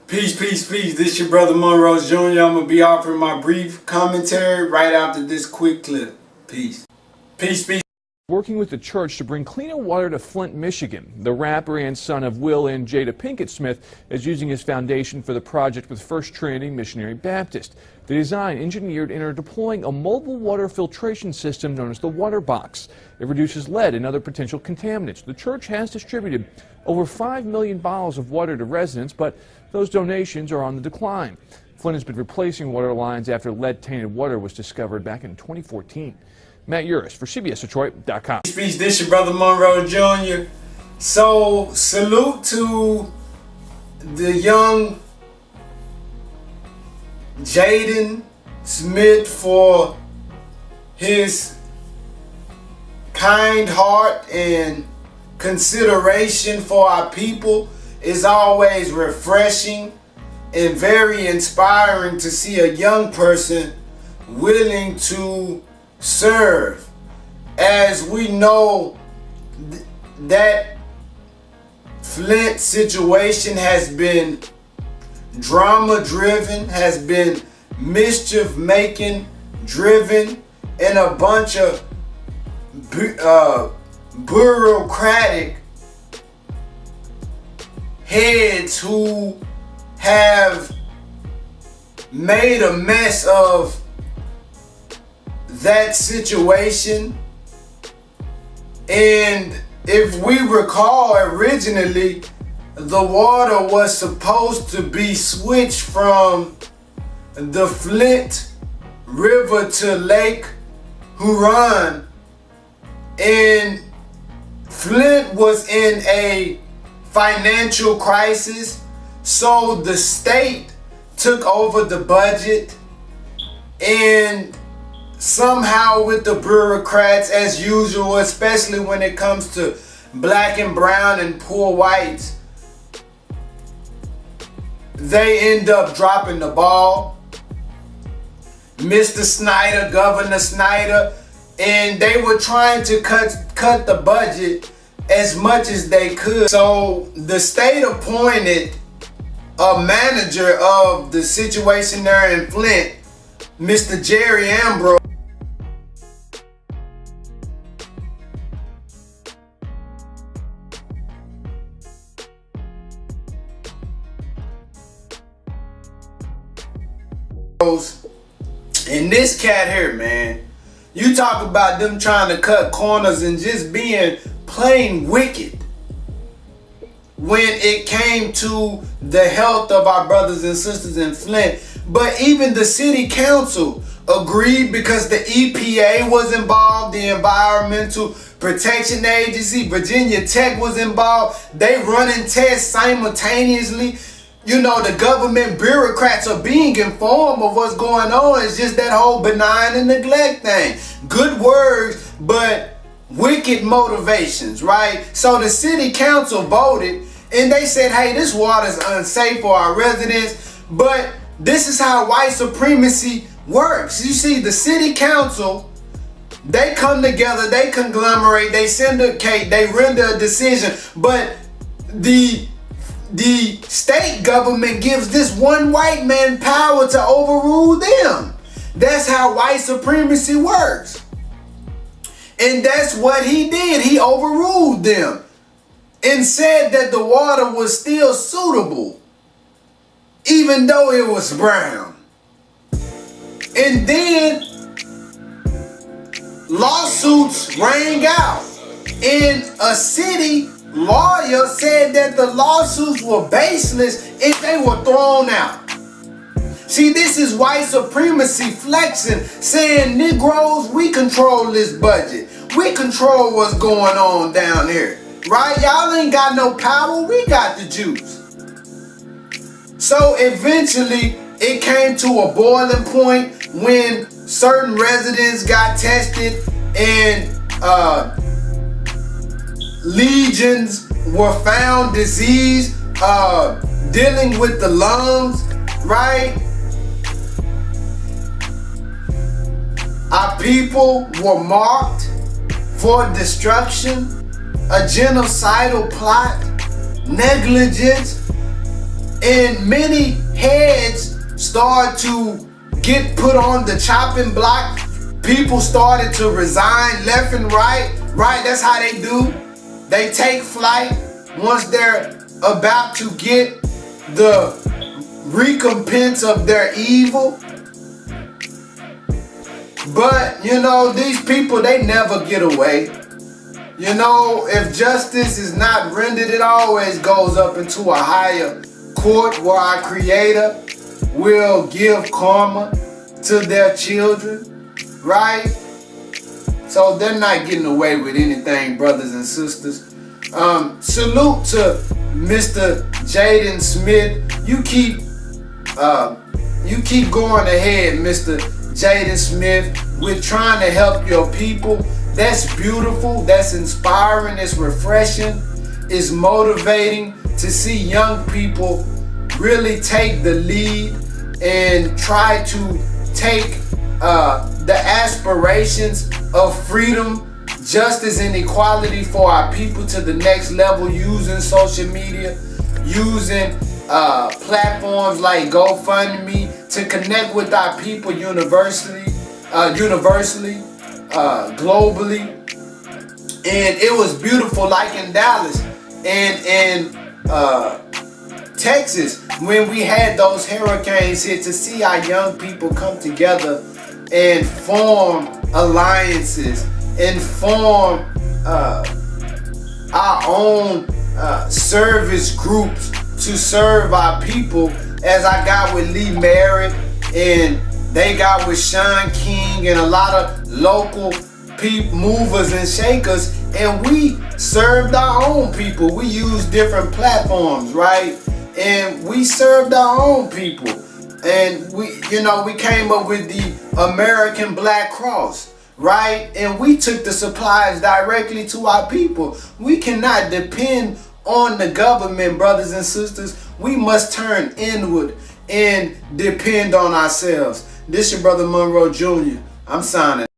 Peace, peace, peace. This your brother Monroe Jr. I'm going to be offering my brief commentary right after this quick clip. Peace. Peace, peace. Working with the church to bring cleaner water to Flint, Michigan. The rapper and son of Will and Jada Pinkett Smith is using his foundation for the project with First Trinity Missionary Baptist. The design engineered and are deploying a mobile water filtration system known as the Water Box. It reduces lead and other potential contaminants. The church has distributed over 5 million bottles of water to residents, but those donations are on the decline. Flint has been replacing water lines after lead-tainted water was discovered back in 2014. Matt Uris for CBSDetroit.com. Peace, this your brother Monroe Jr. So, salute to the young Jaden Smith for his kind heart and consideration for our people. It's always refreshing and very inspiring to see a young person willing to serve. As we know, that Flint situation has been drama driven, has been mischief making driven, and a bunch of bureaucratic heads who have made a mess of that situation. And if we recall, originally the water was supposed to be switched from the Flint River to Lake Huron, and Flint was in a financial crisis, so the state took over the budget, and somehow with the bureaucrats, as usual, especially when it comes to black and brown and poor whites, they end up dropping the ball. Mr. Snyder, Governor Snyder, and they were trying to cut the budget as much as they could. So the state appointed a manager of the situation there in Flint, Mr. Jerry Ambrose. And this cat here, man, you talk about them trying to cut corners and just being plain wicked when it came to the health of our brothers and sisters in Flint. But even the city council agreed, because the EPA was involved, the Environmental Protection Agency, Virginia Tech was involved. They running tests simultaneously. You know, the government bureaucrats are being informed of what's going on. It's just that whole benign and neglect thing. Good words, but wicked motivations, right? So the city council voted and they said, hey, this water is unsafe for our residents. But this is how white supremacy works. You see, the city council, they come together, they conglomerate, they syndicate, they render a decision. But the state government gives this one white man power to overrule them. That's how white supremacy works. And that's what he did. He overruled them and said that the water was still suitable, even though it was brown. And then lawsuits rang out, and a city lawyer said that the lawsuits were baseless and they were thrown out. See, this is white supremacy flexing, saying, Negroes, we control this budget. We control what's going on down here, right? Y'all ain't got no power. We got the juice. So eventually it came to a boiling point when certain residents got tested and legions were found diseased, dealing with the lungs, right? Our people were marked for destruction, a genocidal plot, negligence, and many heads started to get put on the chopping block. People started to resign left and right. Right, that's how they do. They take flight once they're about to get the recompense of their evil. But, you know, these people, they never get away. You know, if justice is not rendered, it always goes up into a higher court where our Creator will give karma to their children, right? So they're not getting away with anything, brothers and sisters. Salute to Mr. Jaden Smith. You keep going ahead, Mr. Jaden Smith, with trying to help your people. That's beautiful. That's inspiring. It's refreshing. It's motivating to see young people really take the lead and try to take the aspirations of freedom, justice, and equality for our people to the next level using social media, using platforms like GoFundMe to connect with our people universally, globally. And it was beautiful, like in Dallas and in Texas, when we had those hurricanes hit, to see our young people come together and form alliances and form our own service groups to serve our people, as I got with Lee Merritt, and they got with Sean King and a lot of local movers and shakers, and we served our own people. We used different platforms, right? And we served our own people. And we came up with the American Black Cross, right? And we took the supplies directly to our people. We cannot depend on the government, brothers and sisters. We must turn inward and depend on ourselves. This your brother Monroe Jr. I'm signing.